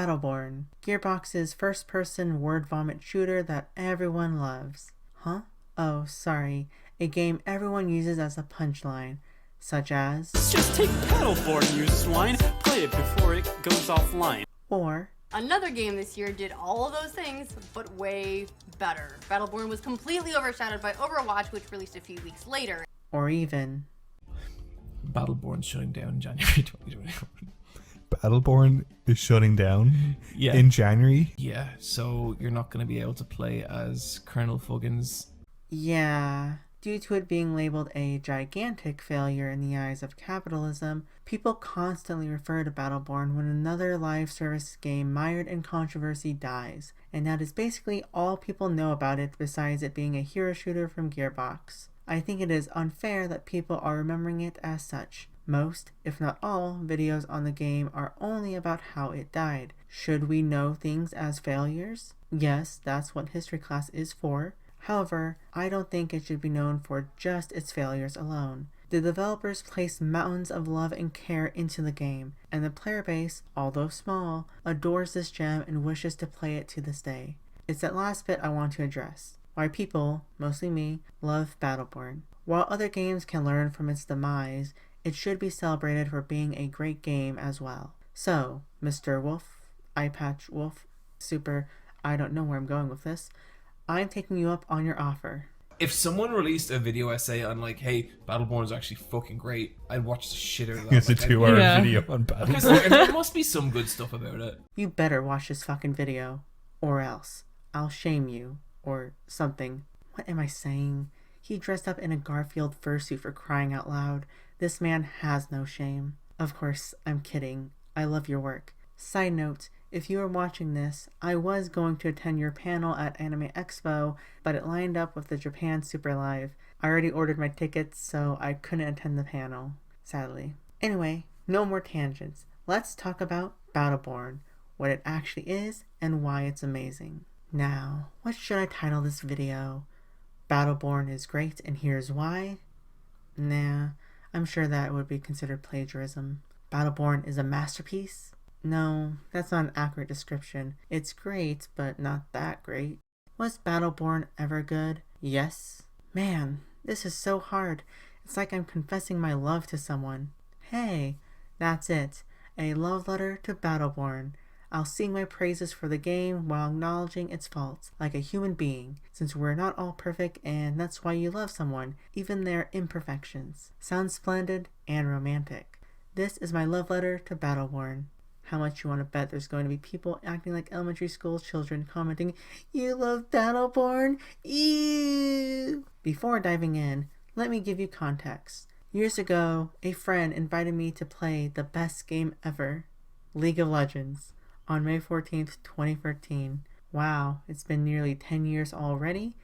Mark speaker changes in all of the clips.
Speaker 1: Battleborn, Gearbox's first-person word vomit shooter that everyone loves. Huh? Oh, sorry. A game everyone uses as a punchline, such as,
Speaker 2: just take Battleborn, you swine. Play it before it goes offline.
Speaker 1: Or,
Speaker 3: another game this year did all of those things, but way better. Battleborn was completely overshadowed by Overwatch, which released a few weeks later.
Speaker 1: or even,
Speaker 4: Battleborn's shutting down in January 2021.
Speaker 5: Battleborn is shutting down in January.
Speaker 4: Yeah, so you're not going to be able to play as Colonel Fuggins.
Speaker 1: yeah. Due to it being labeled a gigantic failure in the eyes of capitalism, people constantly refer to Battleborn when another live service game mired in controversy dies, and that is basically all people know about it besides it being a hero shooter from Gearbox. I think it is unfair that people are remembering it as such. Most, if not all, videos on the game are only about how it died. Should we know things as failures? Yes, that's what history class is for. However, I don't think it should be known for just its failures alone. The developers placed mountains of love and care into the game, and the player base, although small, adores this gem and wishes to play it to this day. It's that last bit I want to address. Why people, mostly me, love Battleborn. While other games can learn from its demise, it should be celebrated for being a great game as well. So, Mr. Wolf, Eyepatch Wolf, Super, I don't know where I'm going with this, I'm taking you up on your offer.
Speaker 4: If someone released a video essay on like, hey, Battleborn is actually fucking great, I'd watch the shit out of that.
Speaker 5: It's a 2-hour video on Battleborn.
Speaker 4: Because there must be some good stuff about it.
Speaker 1: You better watch this fucking video, or else I'll shame you, or something. What am I saying? He dressed up in a Garfield fursuit for crying out loud. This man has no shame. Of course, I'm kidding. I love your work. Side note, if you are watching this, I was going to attend your panel at Anime Expo, but it lined up with the Japan Super Live. I already ordered my tickets, so I couldn't attend the panel, sadly. Anyway, no more tangents. Let's talk about Battleborn, what it actually is, and why it's amazing. Now, what should I title this video? Battleborn is great, and here's why? Nah, I'm sure that would be considered plagiarism. Battleborn is a masterpiece? No, that's not an accurate description. It's great, but not that great. Was Battleborn ever good? Yes. Man, this is so hard. It's like I'm confessing my love to someone. Hey, that's it. A love letter to Battleborn. I'll sing my praises for the game while acknowledging its faults, like a human being, since we're not all perfect and that's why you love someone, even their imperfections. Sounds splendid and romantic. This is my love letter to Battleborn. How much you want to bet there's going to be people acting like elementary school children commenting, "You love Battleborn? Ew!" Before diving in, let me give you context. Years ago, a friend invited me to play the best game ever, League of Legends, on May 14th, 2013. Wow, it's been nearly 10 years already.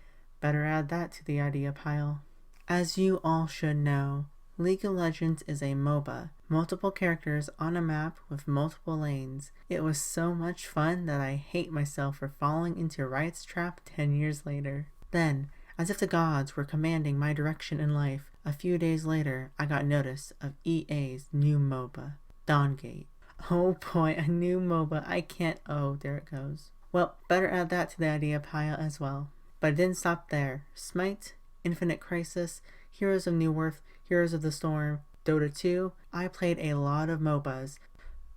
Speaker 1: Better add that to the idea pile. As you all should know, League of Legends is a MOBA, multiple characters on a map with multiple lanes. It was so much fun that I hate myself for falling into Riot's trap 10 years later. Then, as if the gods were commanding my direction in life, a few days later I got notice of EA's new MOBA, Dawngate. Oh boy, a new MOBA, I can't, oh, there it goes. Well, better add that to the idea pile as well. But it didn't stop there. Smite, Infinite Crisis, Heroes of New Earth, Heroes of the Storm, Dota 2, I played a lot of MOBAs.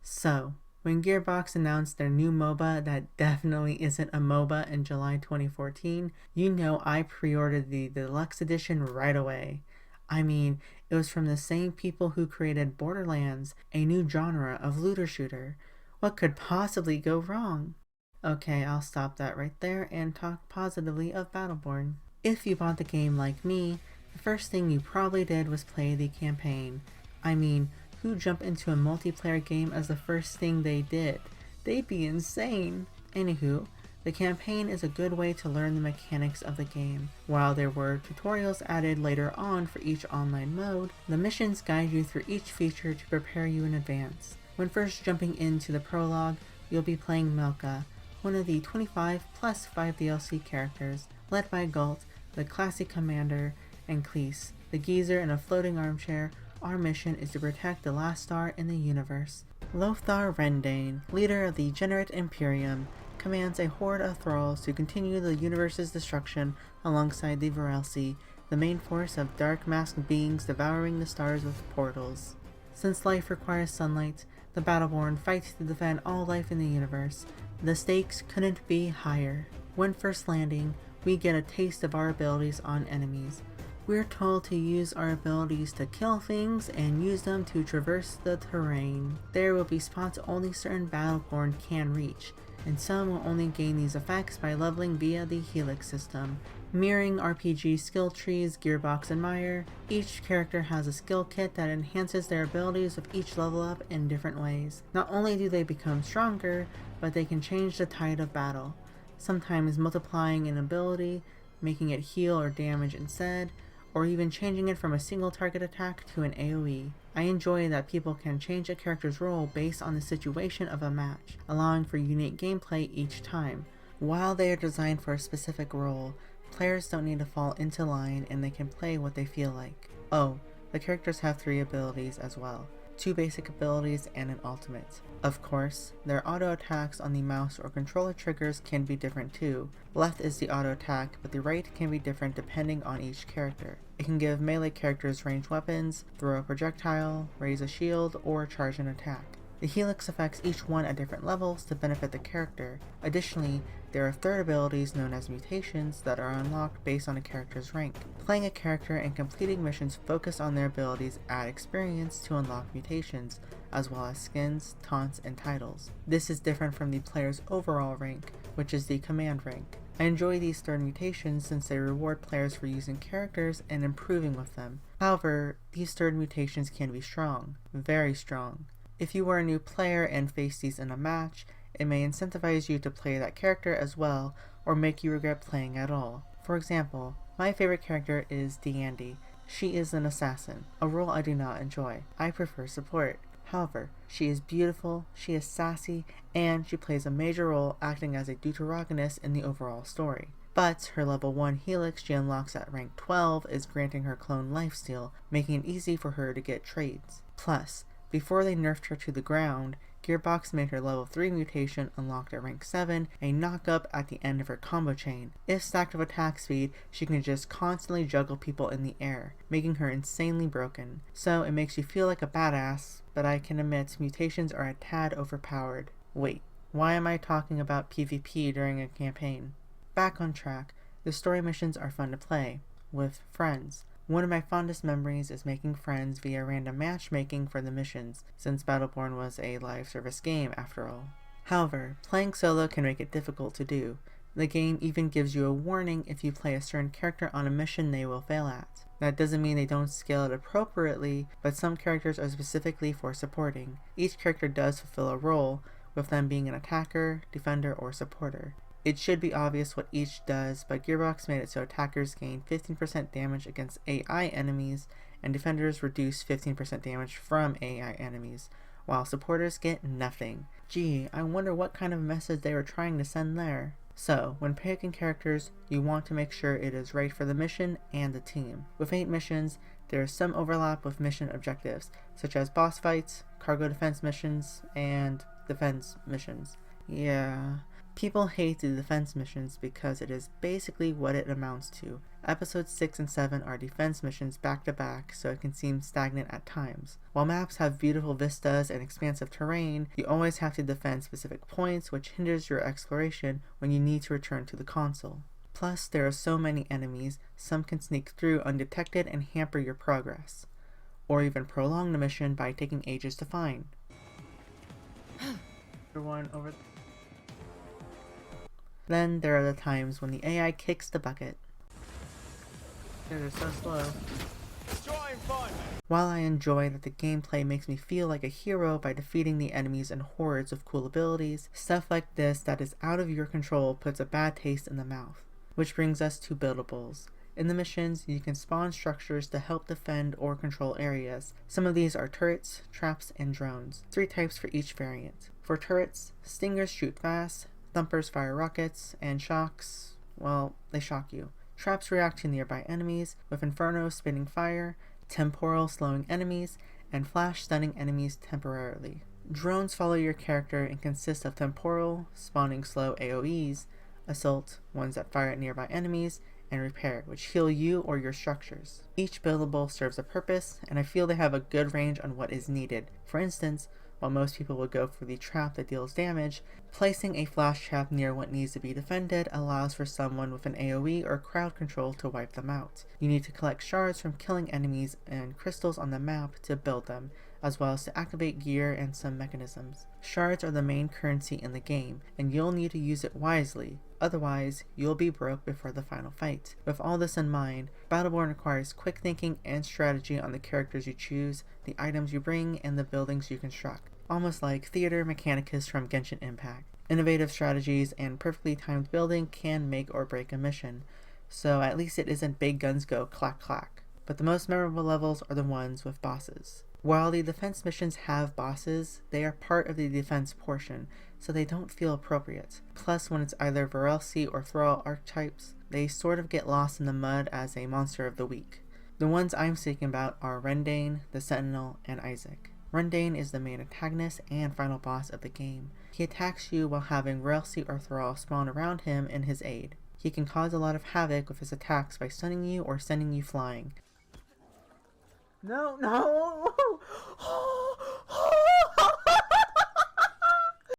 Speaker 1: So, when Gearbox announced their new MOBA that definitely isn't a MOBA in July 2014, you know I pre-ordered the deluxe edition right away. I mean, it was from the same people who created Borderlands, a new genre of looter shooter. What could possibly go wrong? Okay, I'll stop that right there and talk positively of Battleborn. If you bought the game like me, the first thing you probably did was play the campaign. I mean, who jumped into a multiplayer game as the first thing they did? They'd be insane. Anywho, the campaign is a good way to learn the mechanics of the game. While there were tutorials added later on for each online mode, the missions guide you through each feature to prepare you in advance. When first jumping into the prologue, you'll be playing Melka, one of the 25 plus 5 DLC characters, led by Galt, the classic commander, and Cleese, the geezer in a floating armchair. Our mission is to protect the last star in the universe. Lothar Rendane, leader of the Generate Imperium, commands a horde of thralls to continue the universe's destruction alongside the Varelsi, the main force of dark masked beings devouring the stars with portals. Since life requires sunlight, the Battleborn fight to defend all life in the universe. The stakes couldn't be higher. When first landing, we get a taste of our abilities on enemies. We're told to use our abilities to kill things and use them to traverse the terrain. There will be spots only certain Battleborn can reach, and some will only gain these effects by leveling via the Helix system. Mirroring RPG skill trees Gearbox admire, each character has a skill kit that enhances their abilities with each level up in different ways. Not only do they become stronger, but they can change the tide of battle, sometimes multiplying an ability, making it heal or damage instead, or even changing it from a single target attack to an AoE. I enjoy that people can change a character's role based on the situation of a match, allowing for unique gameplay each time. While they are designed for a specific role, players don't need to fall into line and they can play what they feel like. Oh, the characters have 3 abilities as well. 2 basic abilities and an ultimate. Of course, their auto attacks on the mouse or controller triggers can be different too. Left is the auto attack, but the right can be different depending on each character. It can give melee characters ranged weapons, throw a projectile, raise a shield, or charge an attack. The Helix affects each one at different levels to benefit the character. Additionally, there are third abilities known as mutations that are unlocked based on a character's rank. Playing a character and completing missions focused on their abilities add experience to unlock mutations, as well as skins, taunts, and titles. This is different from the player's overall rank, which is the command rank. I enjoy these third mutations since they reward players for using characters and improving with them. However, these third mutations can be strong, very strong. If you are a new player and face these in a match, it may incentivize you to play that character as well, or make you regret playing at all. For example, my favorite character is Deandy. She is an assassin, a role I do not enjoy. I prefer support. However, she is beautiful, she is sassy, and she plays a major role acting as a deuteragonist in the overall story. But her level 1 Helix she unlocks at rank 12 is granting her clone lifesteal, making it easy for her to get trades. Plus, before they nerfed her to the ground, Gearbox made her level 3 mutation unlocked at rank 7 a knock-up at the end of her combo chain. If stacked with attack speed, she can just constantly juggle people in the air, making her insanely broken. So it makes you feel like a badass, but I can admit mutations are a tad overpowered. Wait, why am I talking about PvP during a campaign? Back on track, the story missions are fun to play, with friends. One of my fondest memories is making friends via random matchmaking for the missions, since Battleborn was a live service game after all. However, playing solo can make it difficult to do. The game even gives you a warning if you play a certain character on a mission they will fail at. That doesn't mean they don't scale it appropriately, but some characters are specifically for supporting. Each character does fulfill a role, with them being an attacker, defender, or supporter. It should be obvious what each does, but Gearbox made it so attackers gain 15% damage against AI enemies, and defenders reduce 15% damage from AI enemies, while supporters get nothing. Gee, I wonder what kind of message they were trying to send there. So, when picking characters, you want to make sure it is right for the mission and the team. With 8 missions, there is some overlap with mission objectives, such as boss fights, cargo defense missions, and defense missions. Yeah. People hate the defense missions because it is basically what it amounts to. Episodes 6 and 7 are defense missions back to back, so it can seem stagnant at times. While maps have beautiful vistas and expansive terrain, you always have to defend specific points, which hinders your exploration when you need to return to the console. Plus, there are so many enemies, some can sneak through undetected and hamper your progress, or even prolong the mission by taking ages to find. Then there are the times when the AI kicks the bucket. They're so slow. While I enjoy that the gameplay makes me feel like a hero by defeating the enemies and hordes of cool abilities, stuff like this that is out of your control puts a bad taste in the mouth. Which brings us to buildables. In the missions, you can spawn structures to help defend or control areas. Some of these are turrets, traps, and drones. 3 types for each variant. For turrets, stingers shoot fast, thumpers fire rockets, and shocks, well, they shock you. Traps react to nearby enemies, with Inferno spitting fire, Temporal slowing enemies, and Flash stunning enemies temporarily. Drones follow your character and consist of temporal, spawning slow AoEs, assault, ones that fire at nearby enemies, and repair, which heal you or your structures. Each buildable serves a purpose, and I feel they have a good range on what is needed. For instance, while most people would go for the trap that deals damage, placing a flash trap near what needs to be defended allows for someone with an AoE or crowd control to wipe them out. You need to collect shards from killing enemies and crystals on the map to build them, as well as to activate gear and some mechanisms. Shards are the main currency in the game, and you'll need to use it wisely, otherwise you'll be broke before the final fight. With all this in mind, Battleborn requires quick thinking and strategy on the characters you choose, the items you bring, and the buildings you construct. Almost like Theater Mechanicus from Genshin Impact. Innovative strategies and perfectly timed building can make or break a mission, so at least it isn't big guns go clack clack. But the most memorable levels are the ones with bosses. While the defense missions have bosses, they are part of the defense portion, so they don't feel appropriate. Plus, when it's either Varelsi or Thrall archetypes, they sort of get lost in the mud as a monster of the week. The ones I'm speaking about are Rendane, the Sentinel, and Isaac. Rendane is the main antagonist and final boss of the game. He attacks you while having Varelsi or Thrall spawn around him in his aid. He can cause a lot of havoc with his attacks by stunning you or sending you flying. No!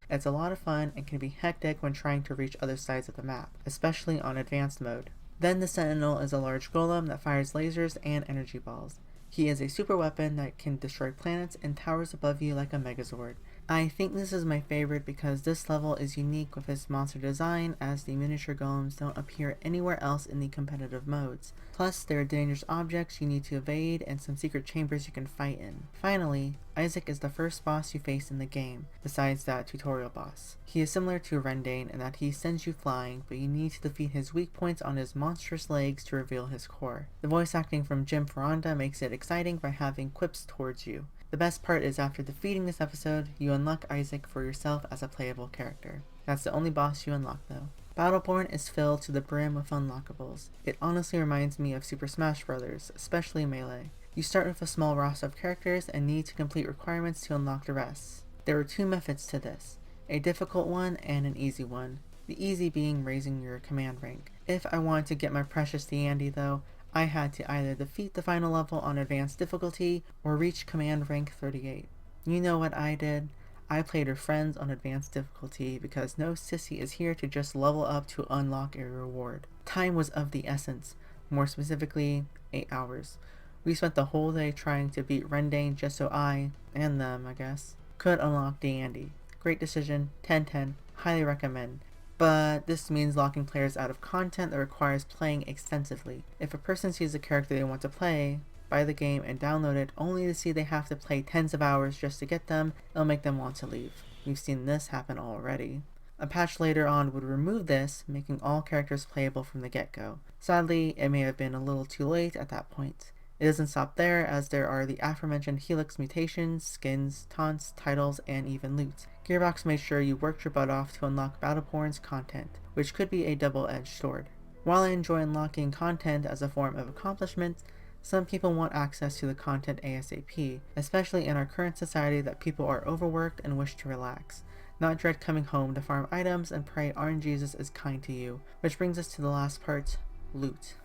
Speaker 1: It's a lot of fun and can be hectic when trying to reach other sides of the map, especially on advanced mode. Then the Sentinel is a large golem that fires lasers and energy balls. He is a super weapon that can destroy planets and towers above you like a Megazord. I think this is my favorite because this level is unique with its monster design, as the miniature golems don't appear anywhere else in the competitive modes. Plus, there are dangerous objects you need to evade and some secret chambers you can fight in. Finally, Isaac is the first boss you face in the game, besides that tutorial boss. He is similar to Rendane in that he sends you flying, but you need to defeat his weak points on his monstrous legs to reveal his core. The voice acting from Jim Ferranda makes it exciting by having quips towards you. The best part is after defeating this episode, you unlock Isaac for yourself as a playable character. That's the only boss you unlock though. Battleborn is filled to the brim with unlockables. It honestly reminds me of Super Smash Bros., especially Melee. You start with a small roster of characters and need to complete requirements to unlock the rest. There are two methods to this, a difficult one and an easy one. The easy being raising your command rank. If I wanted to get my precious Deandy though, I had to either defeat the final level on advanced difficulty or reach command rank 38. You know what I did? I played with friends on advanced difficulty because no sissy is here to just level up to unlock a reward. Time was of the essence, more specifically 8 hours. We spent the whole day trying to beat Rendane just so I, and them I guess, could unlock Deandy. Great decision, 10/10, highly recommend. But this means locking players out of content that requires playing extensively. If a person sees a character they want to play, buy the game and download it only to see they have to play tens of hours just to get them, it'll make them want to leave. We've seen this happen already. A patch later on would remove this, making all characters playable from the get-go. Sadly, it may have been a little too late at that point. It doesn't stop there, as there are the aforementioned Helix mutations, skins, taunts, titles, and even loot. Gearbox made sure you worked your butt off to unlock Battleborn's content, which could be a double-edged sword. While I enjoy unlocking content as a form of accomplishment, some people want access to the content ASAP, especially in our current society that people are overworked and wish to relax, not dread coming home to farm items and pray RNGesus is kind to you, which brings us to the last part, loot.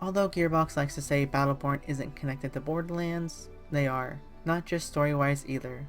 Speaker 1: Although Gearbox likes to say Battleborn isn't connected to Borderlands, they are. Not just story-wise either.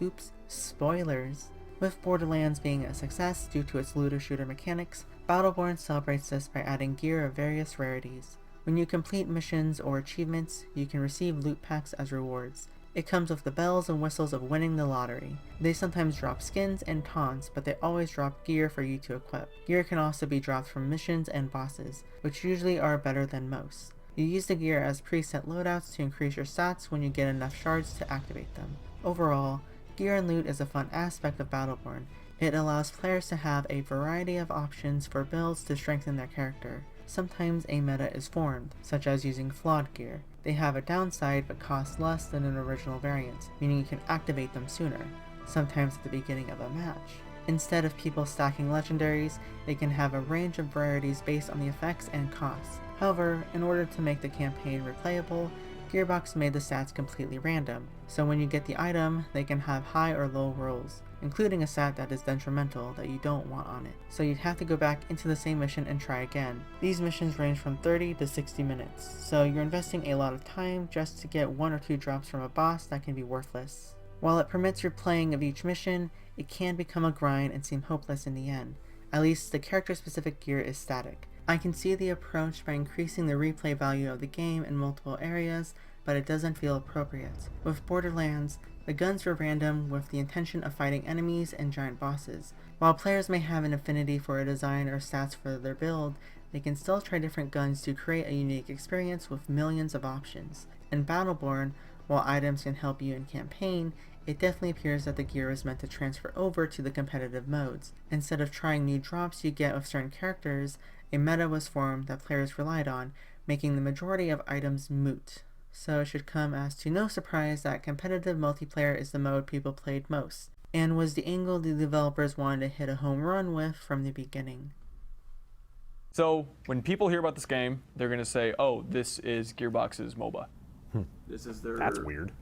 Speaker 1: Oops, spoilers. With Borderlands being a success due to its looter-shooter mechanics, Battleborn celebrates this by adding gear of various rarities. When you complete missions or achievements, you can receive loot packs as rewards. It comes with the bells and whistles of winning the lottery. They sometimes drop skins and taunts, but they always drop gear for you to equip. Gear can also be dropped from missions and bosses, which usually are better than most. You use the gear as preset loadouts to increase your stats when you get enough shards to activate them. Overall, gear and loot is a fun aspect of Battleborn. It allows players to have a variety of options for builds to strengthen their character. Sometimes a meta is formed, such as using flawed gear. They have a downside but cost less than an original variant, meaning you can activate them sooner, sometimes at the beginning of a match. Instead of people stacking legendaries, they can have a range of rarities based on the effects and costs. However, in order to make the campaign replayable, Gearbox made the stats completely random, so when you get the item, they can have high or low rolls, including a stat that is detrimental that you don't want on it. So you'd have to go back into the same mission and try again. These missions range from 30 to 60 minutes, so you're investing a lot of time just to get 1 or 2 drops from a boss that can be worthless. While it permits your playing of each mission, it can become a grind and seem hopeless in the end. At least the character-specific gear is static. I can see the approach by increasing the replay value of the game in multiple areas, but it doesn't feel appropriate. With Borderlands, the guns were random with the intention of fighting enemies and giant bosses. While players may have an affinity for a design or stats for their build, they can still try different guns to create a unique experience with millions of options. In Battleborn, while items can help you in campaign, it definitely appears that the gear is meant to transfer over to the competitive modes. Instead of trying new drops you get with certain characters, a meta was formed that players relied on, making the majority of items moot. So it should come as to no surprise that competitive multiplayer is the mode people played most, and was the angle the developers wanted to hit a home run with from the beginning.
Speaker 6: So when people hear about this game, they're going to say, oh, this is Gearbox's MOBA.
Speaker 2: This is their...
Speaker 7: That's weird.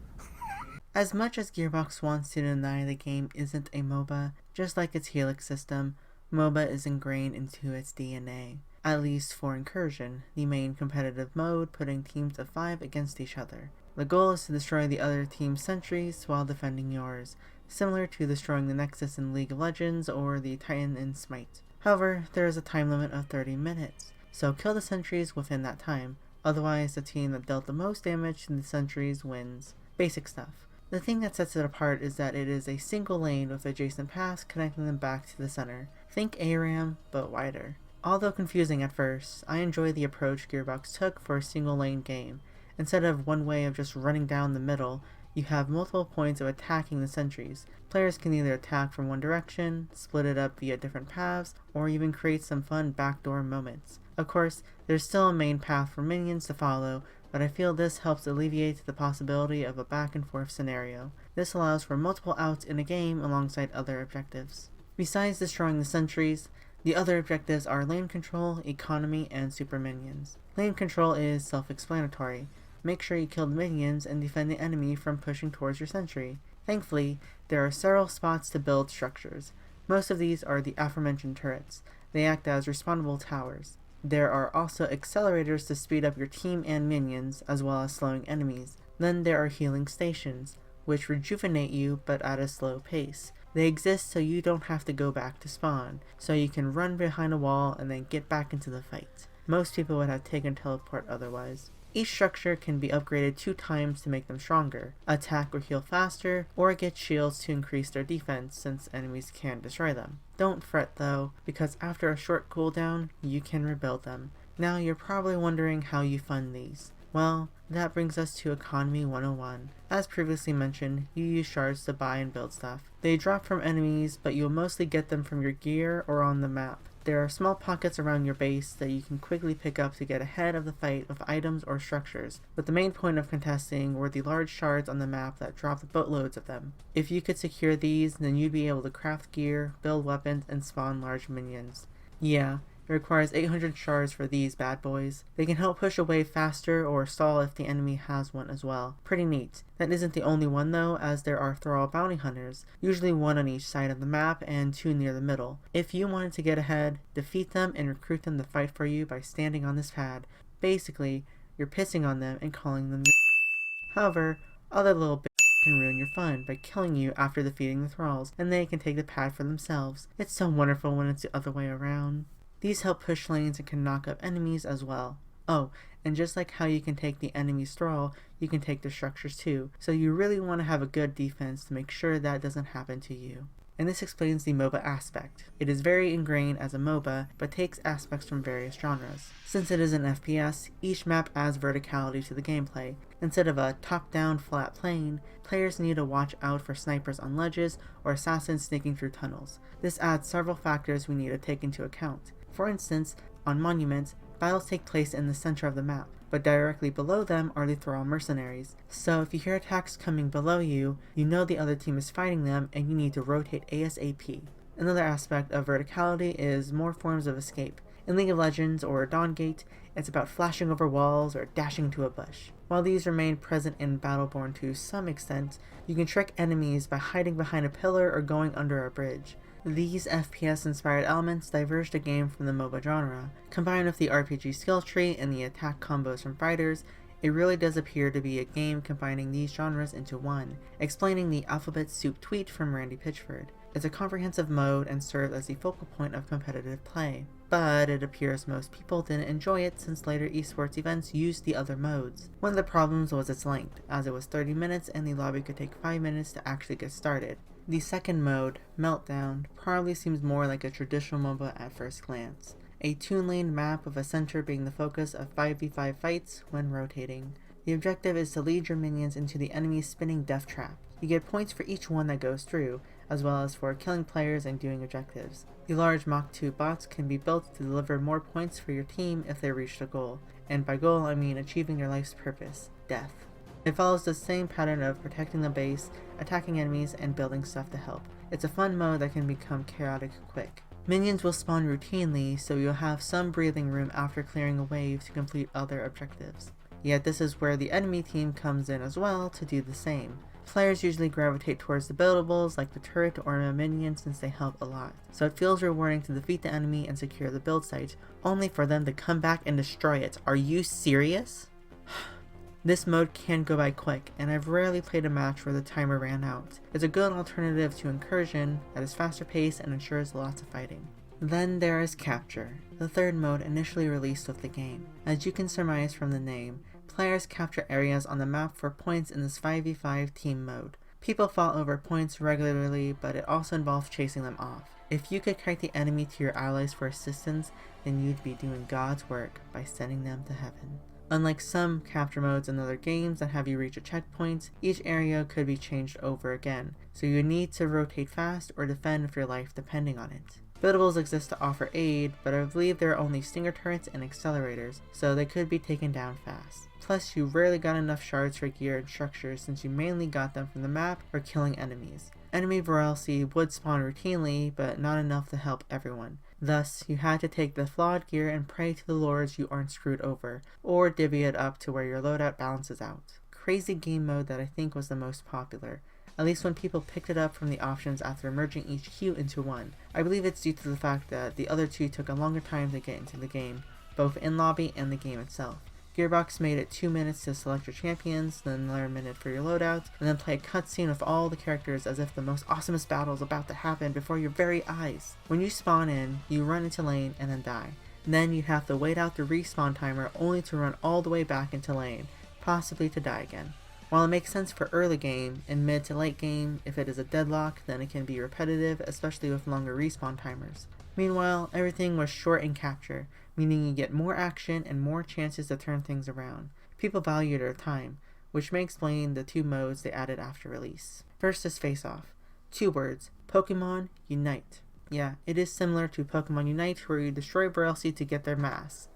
Speaker 1: As much as Gearbox wants to deny the game isn't a MOBA, just like its Helix system, MOBA is ingrained into its DNA. At least for Incursion, the main competitive mode putting teams of 5 against each other. The goal is to destroy the other team's sentries while defending yours, similar to destroying the Nexus in League of Legends or the Titan in Smite. However, there is a time limit of 30 minutes, so kill the sentries within that time, otherwise the team that dealt the most damage to the sentries wins. Basic stuff. The thing that sets it apart is that it is a single lane with adjacent paths connecting them back to the center. Think ARAM, but wider. Although confusing at first, I enjoy the approach Gearbox took for a single lane game. Instead of one way of just running down the middle, you have multiple points of attacking the sentries. Players can either attack from one direction, split it up via different paths, or even create some fun backdoor moments. Of course, there's still a main path for minions to follow, but I feel this helps alleviate the possibility of a back and forth scenario. This allows for multiple outs in a game alongside other objectives. Besides destroying the sentries, the other objectives are lane control, economy, and super minions. Lane control is self-explanatory. Make sure you kill the minions and defend the enemy from pushing towards your sentry. Thankfully, there are several spots to build structures. Most of these are the aforementioned turrets. They act as respawnable towers. There are also accelerators to speed up your team and minions, as well as slowing enemies. Then there are healing stations, which rejuvenate you but at a slow pace. They exist so you don't have to go back to spawn, so you can run behind a wall and then get back into the fight. Most people would have taken teleport otherwise. Each structure can be upgraded 2 times to make them stronger, attack or heal faster, or get shields to increase their defense since enemies can destroy them. Don't fret though, because after a short cooldown, you can rebuild them. Now you're probably wondering how you fund these. Well, that brings us to Economy 101. As previously mentioned, you use shards to buy and build stuff. They drop from enemies, but you'll mostly get them from your gear or on the map. There are small pockets around your base that you can quickly pick up to get ahead of the fight with items or structures, but the main point of contesting were the large shards on the map that dropped boatloads of them. If you could secure these, then you'd be able to craft gear, build weapons, and spawn large minions. Yeah, it requires 800 shards for these bad boys. They can help push away faster or stall if the enemy has one as well. Pretty neat. That isn't the only one though, as there are Thrall bounty hunters, usually 1 on each side of the map and 2 near the middle. If you wanted to get ahead, defeat them and recruit them to fight for you by standing on this pad. Basically, you're pissing on them and calling them However, other little can ruin your fun by killing you after defeating the Thralls, and they can take the pad for themselves. It's so wonderful when it's the other way around. These help push lanes and can knock up enemies as well. Oh, and just like how you can take the enemy's thrall, you can take their structures too, so you really want to have a good defense to make sure that doesn't happen to you. And this explains the MOBA aspect. It is very ingrained as a MOBA, but takes aspects from various genres. Since it is an FPS, each map adds verticality to the gameplay. Instead of a top-down flat plane, players need to watch out for snipers on ledges or assassins sneaking through tunnels. This adds several factors we need to take into account. For instance, on monuments, battles take place in the center of the map, but directly below them are the Thrall mercenaries. So if you hear attacks coming below you, you know the other team is fighting them and you need to rotate ASAP. Another aspect of verticality is more forms of escape. In League of Legends or Dawngate, it's about flashing over walls or dashing to a bush. While these remain present in Battleborn to some extent, you can trick enemies by hiding behind a pillar or going under a bridge. These FPS-inspired elements diverge the game from the MOBA genre. Combined with the RPG skill tree and the attack combos from fighters, it really does appear to be a game combining these genres into one, explaining the alphabet soup tweet from Randy Pitchford. It's a comprehensive mode and serves as the focal point of competitive play, but it appears most people didn't enjoy it since later esports events used the other modes. One of the problems was its length, as it was 30 minutes and the lobby could take 5 minutes to actually get started. The second mode, Meltdown, probably seems more like a traditional MOBA at first glance. A toon-lane map with a center being the focus of 5v5 fights when rotating. The objective is to lead your minions into the enemy's spinning death trap. You get points for each one that goes through, as well as for killing players and doing objectives. The large Mach 2 bots can be built to deliver more points for your team if they reach the goal, and by goal I mean achieving your life's purpose, death. It follows the same pattern of protecting the base, attacking enemies, and building stuff to help. It's a fun mode that can become chaotic quick. Minions will spawn routinely, so you'll have some breathing room after clearing a wave to complete other objectives. Yet this is where the enemy team comes in as well to do the same. Players usually gravitate towards the buildables like the turret or a minion since they help a lot, so it feels rewarding to defeat the enemy and secure the build site, only for them to come back and destroy it. Are you serious? This mode can go by quick, and I've rarely played a match where the timer ran out. It's a good alternative to Incursion that is faster paced and ensures lots of fighting. Then there is Capture, the third mode initially released with the game. As you can surmise from the name, players capture areas on the map for points in this 5v5 team mode. People fall over points regularly, but it also involves chasing them off. If you could kite the enemy to your allies for assistance, then you'd be doing God's work by sending them to heaven. Unlike some capture modes in other games that have you reach a checkpoint, each area could be changed over again, so you need to rotate fast or defend for your life depending on it. Buildables exist to offer aid, but I believe there are only stinger turrets and accelerators, so they could be taken down fast. Plus, you rarely got enough shards for gear and structures since you mainly got them from the map or killing enemies. Enemy variety would spawn routinely, but not enough to help everyone. Thus, you had to take the flawed gear and pray to the lords you aren't screwed over, or divvy it up to where your loadout balances out. Crazy game mode that I think was the most popular, at least when people picked it up from the options after merging each queue into one. I believe it's due to the fact that the other two took a longer time to get into the game, both in lobby and the game itself. Gearbox made it 2 minutes to select your champions, then another minute for your loadout, and then play a cutscene with all the characters as if the most awesomest battle is about to happen before your very eyes. When you spawn in, you run into lane and then die. Then you have to wait out the respawn timer only to run all the way back into lane, possibly to die again. While it makes sense for early game, in mid to late game, if it is a deadlock, then it can be repetitive, especially with longer respawn timers. Meanwhile, everything was short in Capture, meaning you get more action and more chances to turn things around. People value their time, which may explain the two modes they added after release. First is Face Off. 2 words, Pokemon Unite. Yeah, it is similar to Pokemon Unite where you destroy Borelsi to get their mass.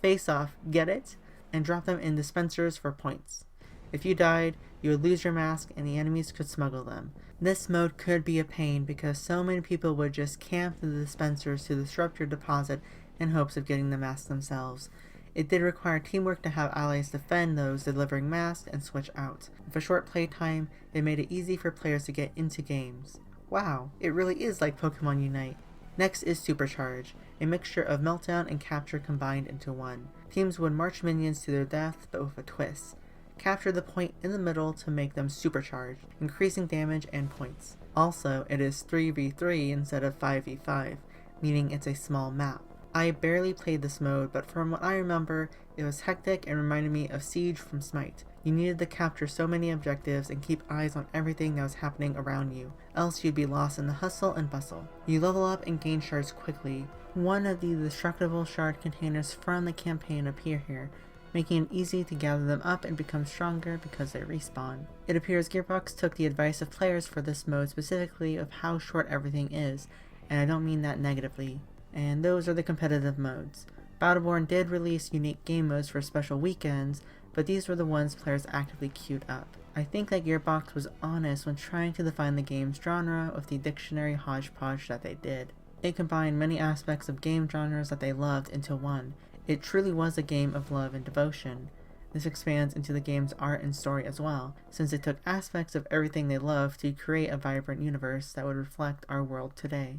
Speaker 1: Face Off, get it? And drop them in dispensers for points. If you died, you would lose your mask and the enemies could smuggle them. This mode could be a pain because so many people would just camp the dispensers to disrupt your deposit in hopes of getting the mask themselves. It did require teamwork to have allies defend those delivering masks and switch out. With a short playtime, it made it easy for players to get into games. Wow, it really is like Pokemon Unite. Next is Supercharge, a mixture of Meltdown and Capture combined into one. Teams would march minions to their death, but with a twist. Capture the point in the middle to make them supercharged, increasing damage and points. Also, it is 3v3 instead of 5v5, meaning it's a small map. I barely played this mode, but from what I remember, it was hectic and reminded me of Siege from Smite. You needed to capture so many objectives and keep eyes on everything that was happening around you, else you'd be lost in the hustle and bustle. You level up and gain shards quickly. One of the destructible shard containers from the campaign appear here, making it easy to gather them up and become stronger because they respawn. It appears Gearbox took the advice of players for this mode specifically of how short everything is, and I don't mean that negatively. And those are the competitive modes. Battleborn did release unique game modes for special weekends, but these were the ones players actively queued up. I think that Gearbox was honest when trying to define the game's genre with the dictionary hodgepodge that they did. It combined many aspects of game genres that they loved into one. It truly was a game of love and devotion. This expands into the game's art and story as well, since it took aspects of everything they loved to create a vibrant universe that would reflect our world today.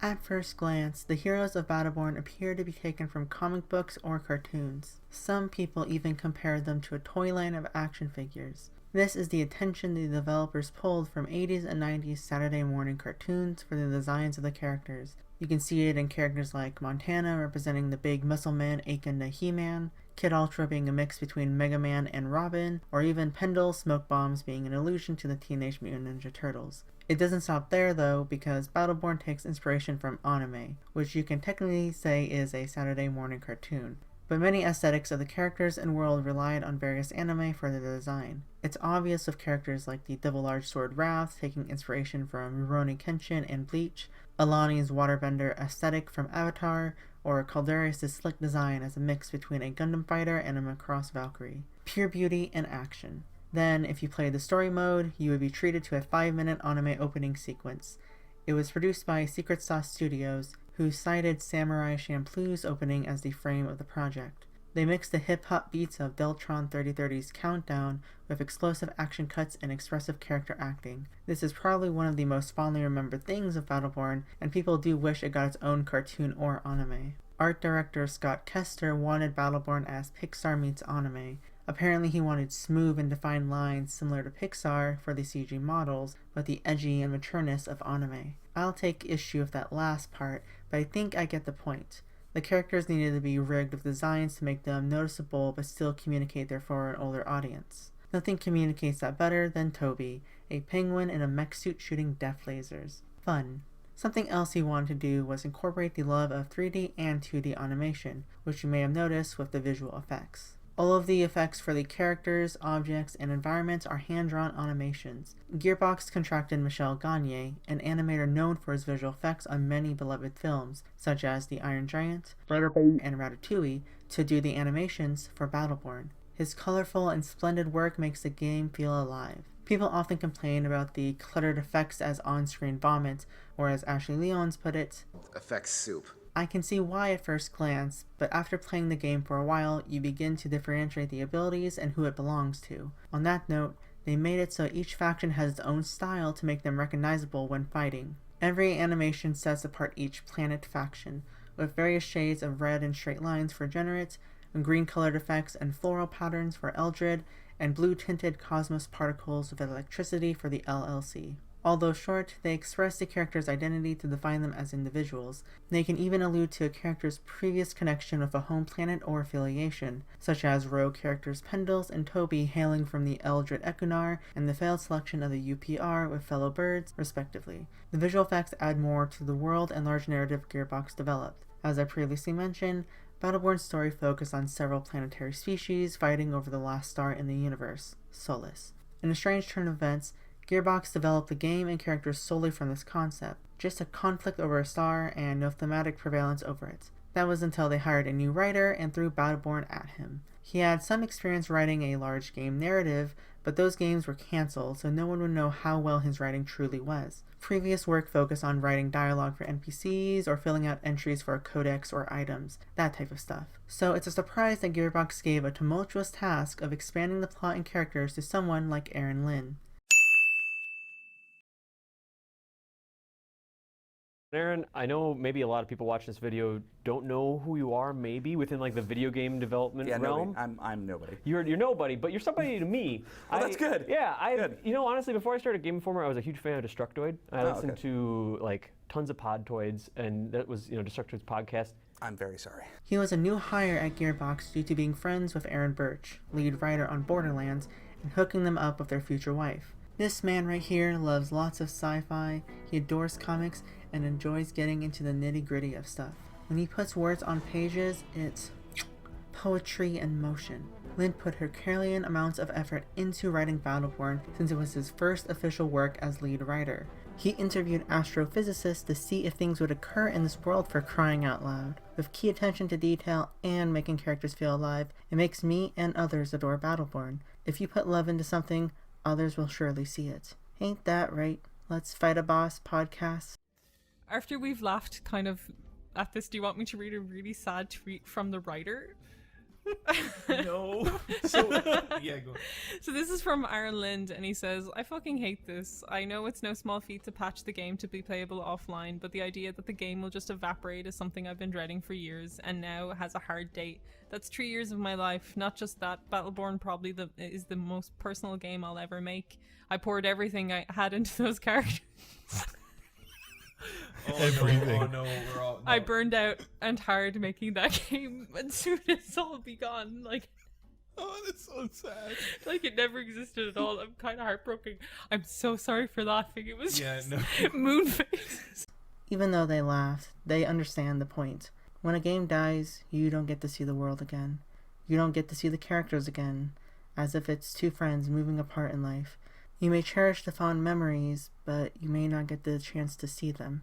Speaker 1: At first glance, the heroes of Battleborn appear to be taken from comic books or cartoons. Some people even compare them to a toy line of action figures. This is the attention the developers pulled from 80s and 90s Saturday morning cartoons for the designs of the characters. You can see it in characters like Montana representing the big muscle man akin to He-Man, Kid Ultra being a mix between Mega Man and Robin, or even Pendle smoke bombs being an allusion to the Teenage Mutant Ninja Turtles. It doesn't stop there though, because Battleborn takes inspiration from anime, which you can technically say is a Saturday morning cartoon. But many aesthetics of the characters and world relied on various anime for their design. It's obvious with characters like the Double-Large Sword Wrath taking inspiration from Rurouni Kenshin and Bleach, Alani's waterbender aesthetic from Avatar, or Caldera's slick design as a mix between a Gundam fighter and a Macross Valkyrie. Pure beauty and action. Then, if you played the story mode, you would be treated to a 5-minute anime opening sequence. It was produced by Secret Sauce Studios, who cited Samurai Champloo's opening as the frame of the project. They mixed the hip-hop beats of Deltron 3030's Countdown with explosive action cuts and expressive character acting. This is probably one of the most fondly remembered things of Battleborn, and people do wish it got its own cartoon or anime. Art director Scott Kester wanted Battleborn as Pixar meets anime. Apparently he wanted smooth and defined lines similar to Pixar for the CG models, but the edgy and matureness of anime. I'll take issue with that last part, but I think I get the point. The characters needed to be rigged with designs to make them noticeable but still communicate their for an older audience. Nothing communicates that better than Toby, a penguin in a mech suit shooting death lasers. Fun. Something else he wanted to do was incorporate the love of 3D and 2D animation, which you may have noticed with the visual effects. All of the effects for the characters, objects, and environments are hand-drawn animations. Gearbox contracted Michel Gagne, an animator known for his visual effects on many beloved films, such as The Iron Giant, and Ratatouille, to do the animations for Battleborn. His colorful and splendid work makes the game feel alive. People often complain about the cluttered effects as on-screen vomit, or as Ashley Lyons put it,
Speaker 7: effects soup.
Speaker 1: I can see why at first glance, but after playing the game for a while, you begin to differentiate the abilities and who it belongs to. On that note, they made it so each faction has its own style to make them recognizable when fighting. Every animation sets apart each planet faction, with various shades of red and straight lines for Generate, and green colored effects and floral patterns for Eldred, and blue tinted cosmos particles with electricity for the LLC. Although short, they express the character's identity to define them as individuals. They can even allude to a character's previous connection with a home planet or affiliation, such as rogue characters Pendles and Toby hailing from the Eldred Ekunar and the failed selection of the UPR with fellow birds, respectively. The visual effects add more to the world and large narrative Gearbox developed. As I previously mentioned, Battleborn's story focused on several planetary species fighting over the last star in the universe, Solus. In a strange turn of events, Gearbox developed the game and characters solely from this concept, just a conflict over a star and no thematic prevalence over it. That was until they hired a new writer and threw Battleborn at him. He had some experience writing a large game narrative, but those games were cancelled, so no one would know how well his writing truly was. Previous work focused on writing dialogue for NPCs or filling out entries for a codex or items, that type of stuff. So it's a surprise that Gearbox gave a tumultuous task of expanding the plot and characters to someone like Aaron Linde.
Speaker 6: Aaron, I know maybe a lot of people watching this video don't know who you are, maybe within like the video game development realm.
Speaker 8: Nobody. I'm nobody.
Speaker 6: You're nobody, but you're somebody to me.
Speaker 8: Oh, that's good.
Speaker 6: Yeah,
Speaker 8: Good.
Speaker 6: You know, honestly, before I started Game Informer, I was a huge fan of Destructoid. I listened to like tons of Podtoids, and that was Destructoid's podcast.
Speaker 8: I'm very sorry.
Speaker 1: He was a new hire at Gearbox due to being friends with Aaron Birch, lead writer on Borderlands, and hooking them up with their future wife. This man right here loves lots of sci-fi, he adores comics, and enjoys getting into the nitty-gritty of stuff. When he puts words on pages, it's poetry in motion. Linde put Herculean amounts of effort into writing Battleborn since it was his first official work as lead writer. He interviewed astrophysicists to see if things would occur in this world for crying out loud. With key attention to detail and making characters feel alive, it makes me and others adore Battleborn. If you put love into something, others will surely see it. Ain't that right? Let's Fight a Boss podcast.
Speaker 7: after we've laughed kind of at this, do you want me to read a really sad tweet from the writer?
Speaker 4: No. So, yeah, go on.
Speaker 7: So this is from Linde, and he says, I fucking hate this. I know it's no small feat to patch the game to be playable offline, but the idea that the game will just evaporate is something I've been dreading for years, and now has a hard date. That's 3 years of my life. Not just that, Battleborn probably is the most personal game I'll ever make. I poured everything I had into those characters.
Speaker 5: Everything.
Speaker 4: Oh no, we're all. No.
Speaker 7: I burned out and tired making that game, and soon it's all be gone. Like,
Speaker 5: Oh, that's so sad.
Speaker 7: like it never existed at all. I'm kind of heartbroken. I'm so sorry for laughing. It was
Speaker 4: Yeah,
Speaker 7: just
Speaker 4: no.
Speaker 7: moon faces.
Speaker 1: Even though they laugh, they understand the point. When a game dies, you don't get to see the world again. You don't get to see the characters again, as if it's two friends moving apart in life. You may cherish the fond memories, but you may not get the chance to see them.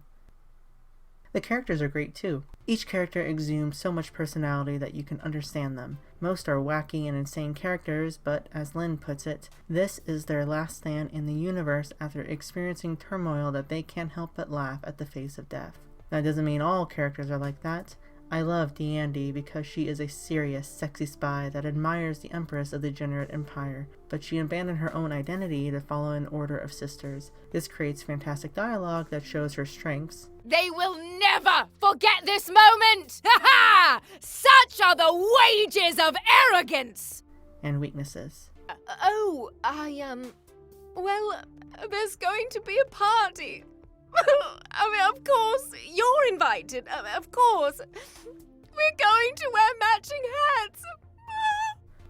Speaker 1: The characters are great too. Each character exudes so much personality that you can understand them. Most are wacky and insane characters, but as Linde puts it, this is their last stand in the universe after experiencing turmoil that they can't help but laugh at the face of death. That doesn't mean all characters are like that. I love Deandy because she is a serious, sexy spy that admires the Empress of the Degenerate Empire, but she abandoned her own identity to follow an order of sisters. This creates fantastic dialogue that shows her strengths.
Speaker 9: They will never forget this moment! Ha ha! Such are the wages of arrogance!
Speaker 1: And weaknesses.
Speaker 9: Well, there's going to be a party. I mean, of course, you're invited, of course. We're going to wear matching hats.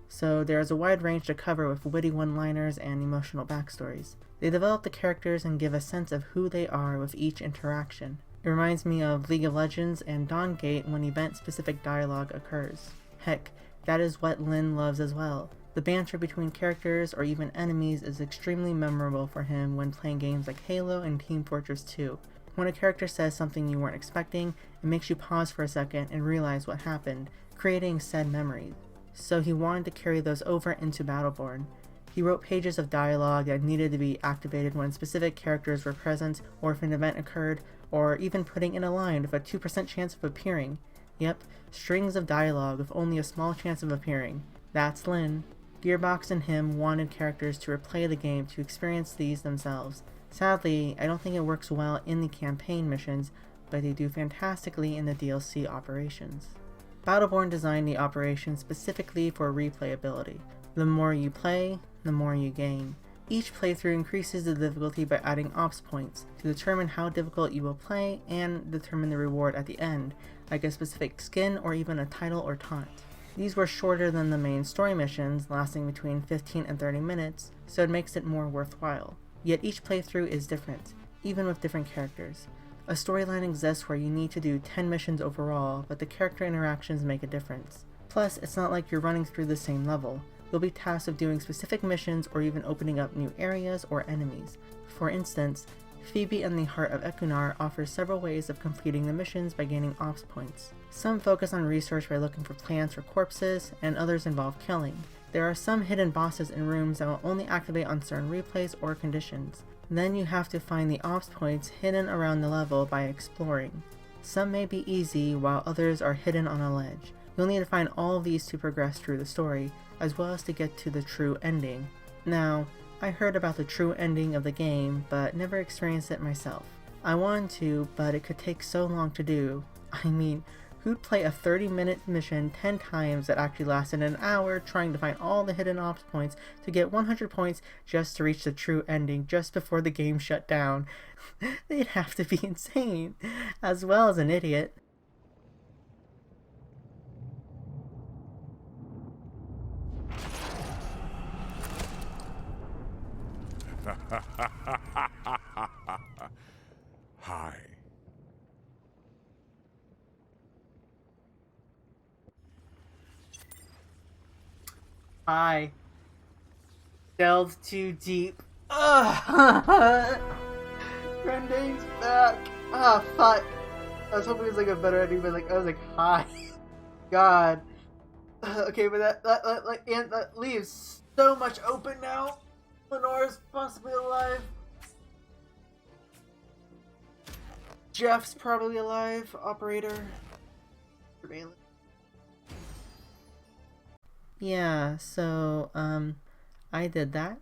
Speaker 1: So there is a wide range to cover with witty one-liners and emotional backstories. They develop the characters and give a sense of who they are with each interaction. It reminds me of League of Legends and Dawngate when event-specific dialogue occurs. Heck, that is what Linde loves as well. The banter between characters or even enemies is extremely memorable for him when playing games like Halo and Team Fortress 2. When a character says something you weren't expecting, it makes you pause for a second and realize what happened, creating said memories. So he wanted to carry those over into Battleborn. He wrote pages of dialogue that needed to be activated when specific characters were present, or if an event occurred, or even putting in a line with a 2% chance of appearing. Yep, strings of dialogue with only a small chance of appearing. That's Linde. Gearbox and him wanted characters to replay the game to experience these themselves. Sadly, I don't think it works well in the campaign missions, but they do fantastically in the DLC operations. Battleborn designed the operation specifically for replayability. The more you play, the more you gain. Each playthrough increases the difficulty by adding ops points to determine how difficult you will play and determine the reward at the end, like a specific skin or even a title or taunt. These were shorter than the main story missions, lasting between 15 and 30 minutes, so it makes it more worthwhile. Yet each playthrough is different, even with different characters. A storyline exists where you need to do 10 missions overall, but the character interactions make a difference. Plus, it's not like you're running through the same level. You'll be tasked with doing specific missions or even opening up new areas or enemies. For instance, Phoebe and the Heart of Ekunar offers several ways of completing the missions by gaining ops points. Some focus on research by looking for plants or corpses, and others involve killing. There are some hidden bosses in rooms that will only activate on certain replays or conditions. Then you have to find the ops points hidden around the level by exploring. Some may be easy, while others are hidden on a ledge. You'll need to find all of these to progress through the story, as well as to get to the true ending. Now, I heard about the true ending of the game, but never experienced it myself. I wanted to, but it could take so long to do. I mean, who'd play a 30-minute mission 10 times that actually lasted an hour trying to find all the hidden ops points to get 100 points just to reach the true ending just before the game shut down? They'd have to be insane, as well as an idiot.
Speaker 10: Hi.
Speaker 1: I delved too deep. Ugh. Grendade's back. Ah, fuck. I was hoping it was like a better ending, but I was like, hi. God. Okay, but that leaves so much open now. Lenore's possibly alive. Jeff's probably alive. Operator. Surveillance. Yeah, so, I did that.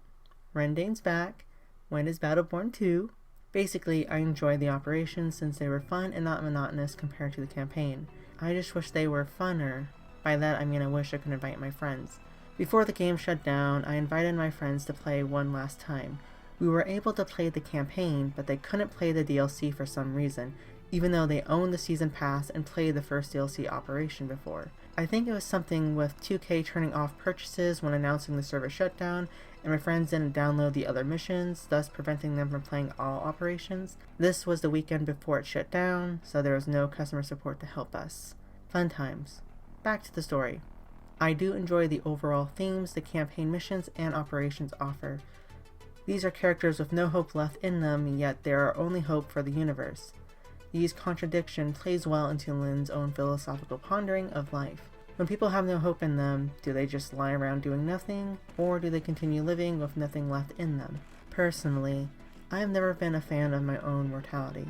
Speaker 1: Rendane's back. When is Battleborn 2? Basically, I enjoyed the operations since they were fun and not monotonous compared to the campaign. I just wish they were funner. By that, I mean I wish I could invite my friends. Before the game shut down, I invited my friends to play one last time. We were able to play the campaign, but they couldn't play the DLC for some reason, even though they owned the season pass and played the first DLC operation before. I think it was something with 2K turning off purchases when announcing the server shutdown, and my friends didn't download the other missions, thus preventing them from playing all operations. This was the weekend before it shut down, so there was no customer support to help us. Fun times. Back to the story. I do enjoy the overall themes the campaign missions and operations offer. These are characters with no hope left in them, yet they are only hope for the universe. These contradiction plays well into Linde's own philosophical pondering of life. When people have no hope in them, do they just lie around doing nothing, or do they continue living with nothing left in them? Personally, I have never been a fan of my own mortality,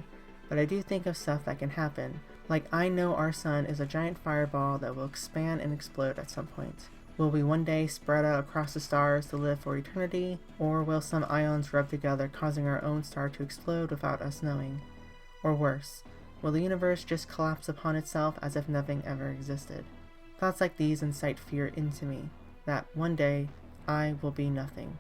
Speaker 1: but I do think of stuff that can happen. Like, I know our sun is a giant fireball that will expand and explode at some point. Will we one day spread out across the stars to live for eternity, or will some ions rub together causing our own star to explode without us knowing? Or worse, will the universe just collapse upon itself as if nothing ever existed? Thoughts like these incite fear into me, that one day I will be nothing.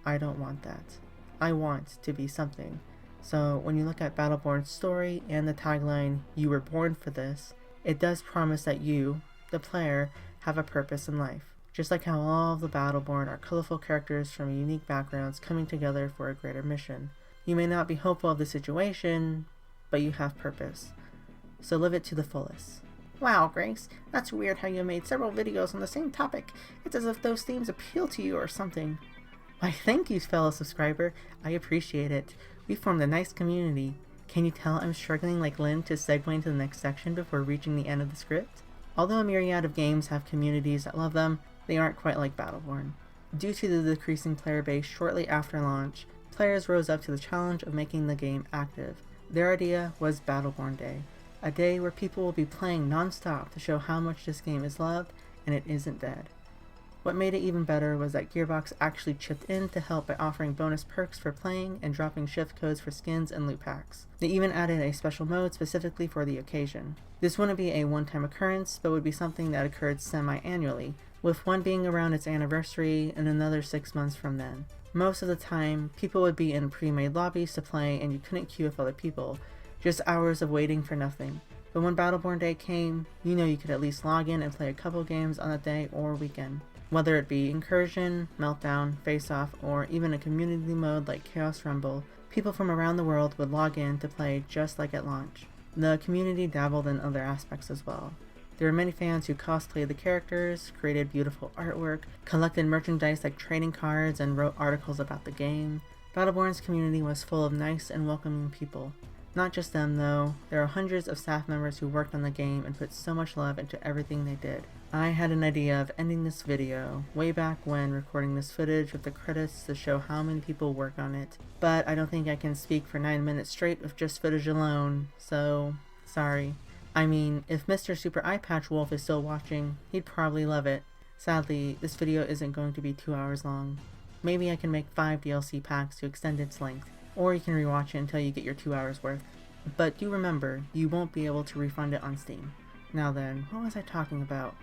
Speaker 1: I don't want that. I want to be something. So when you look at Battleborn's story and the tagline, "You were born for this," it does promise that you, the player, have a purpose in life. Just like how all of the Battleborn are colorful characters from unique backgrounds coming together for a greater mission. You may not be hopeful of the situation, but you have purpose. So live it to the fullest. Wow, Grace, that's weird how you made several videos on the same topic. It's as if those themes appeal to you or something. Why, thank you, fellow subscriber. I appreciate it. We formed a nice community. Can you tell I'm struggling like Linde to segue into the next section before reaching the end of the script? Although a myriad of games have communities that love them, they aren't quite like Battleborn. Due to the decreasing player base shortly after launch, players rose up to the challenge of making the game active. Their idea was Battleborn Day, a day where people will be playing non-stop to show how much this game is loved and it isn't dead. What made it even better was that Gearbox actually chipped in to help by offering bonus perks for playing and dropping shift codes for skins and loot packs. They even added a special mode specifically for the occasion. This wouldn't be a one-time occurrence, but would be something that occurred semi-annually, with one being around its anniversary and another 6 months from then. Most of the time, people would be in pre-made lobbies to play and you couldn't queue with other people, just hours of waiting for nothing. But when Battleborn Day came, you know you could at least log in and play a couple games on a day or weekend. Whether it be Incursion, Meltdown, Face Off, or even a community mode like Chaos Rumble, people from around the world would log in to play just like at launch. The community dabbled in other aspects as well. There were many fans who cosplayed the characters, created beautiful artwork, collected merchandise like trading cards, and wrote articles about the game. Battleborn's community was full of nice and welcoming people. Not just them though, there are hundreds of staff members who worked on the game and put so much love into everything they did. I had an idea of ending this video way back when recording this footage with the credits to show how many people worked on it, but I don't think I can speak for 9 minutes straight with just footage alone, so sorry. I mean, if Mr. Super Eye Patch Wolf is still watching, he'd probably love it. Sadly, this video isn't going to be 2 hours long. Maybe I can make 5 DLC packs to extend its length, or you can rewatch it until you get your 2 hours worth. But do remember, you won't be able to refund it on Steam. Now then, what was I talking about?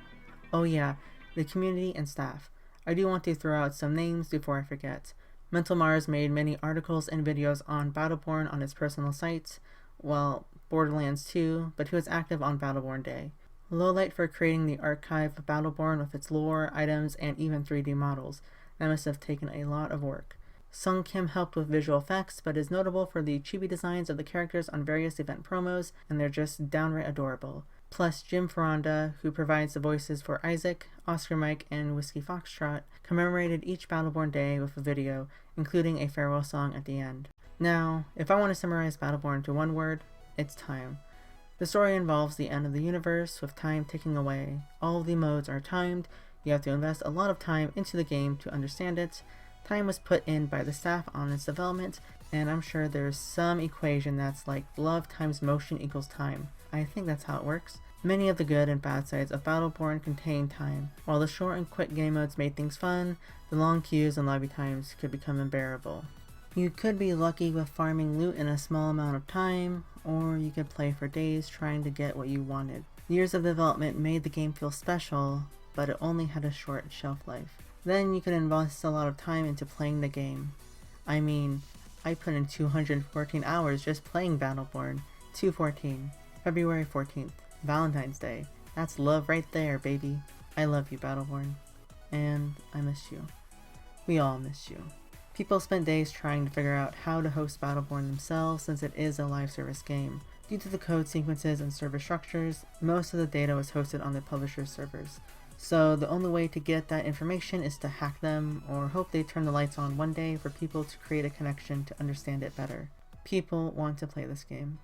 Speaker 1: Oh yeah, the community and staff. I do want to throw out some names before I forget. Mental Mars made many articles and videos on Battleborn on his personal site. Well, Borderlands 2, but he was active on Battleborn Day. Lowlight for creating the archive of Battleborn with its lore, items, and even 3D models. That must have taken a lot of work. Seung Kim helped with visual effects, but is notable for the chibi designs of the characters on various event promos, and they're just downright adorable. Plus Jim Ferranda, who provides the voices for Isaac, Oscar Mike, and Whiskey Foxtrot, commemorated each Battleborn Day with a video, including a farewell song at the end. Now, if I want to summarize Battleborn to one word, it's time. The story involves the end of the universe, with time ticking away. All of the modes are timed, you have to invest a lot of time into the game to understand it. Time was put in by the staff on its development, And I'm sure there's some equation that's like love times motion equals time. I think that's how it works. Many of the good and bad sides of Battleborn contain time. While the short and quick game modes made things fun, the long queues and lobby times could become unbearable. You could be lucky with farming loot in a small amount of time, or you could play for days trying to get what you wanted. Years of development made the game feel special, but it only had a short shelf life. Then you could invest a lot of time into playing the game. I mean, I put in 214 hours just playing Battleborn. 214. February 14th. Valentine's Day. That's love right there, baby. I love you, Battleborn. And I miss you. We all miss you. People spent days trying to figure out how to host Battleborn themselves since it is a live service game. Due to the code sequences and server structures, most of the data was hosted on the publisher's servers. So the only way to get that information is to hack them or hope they turn the lights on one day for people to create a connection to understand it better. People want to play this game.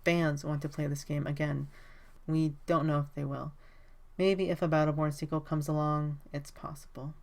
Speaker 1: Fans want to play this game again. We don't know if they will. Maybe if a Battleborn sequel comes along, it's possible.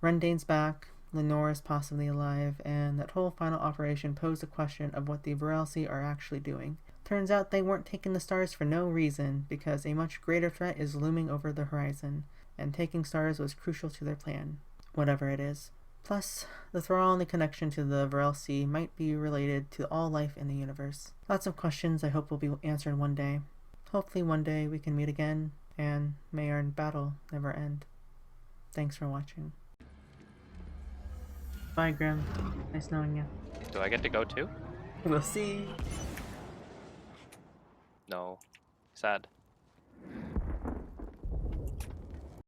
Speaker 1: Rundane's back, Lenore is possibly alive, and that whole final operation posed a question of what the Virelsi are actually doing. Turns out they weren't taking the stars for no reason, because a much greater threat is looming over the horizon, and taking stars was crucial to their plan, whatever it is. Plus, the Thrall and the connection to the Virelsi might be related to all life in the universe. Lots of questions I hope will be answered one day. Hopefully one day we can meet again, and may our battle never end. Thanks for watching. Bye, Grim. Nice knowing you.
Speaker 10: Do I get to go too?
Speaker 1: We'll see.
Speaker 10: No. Sad.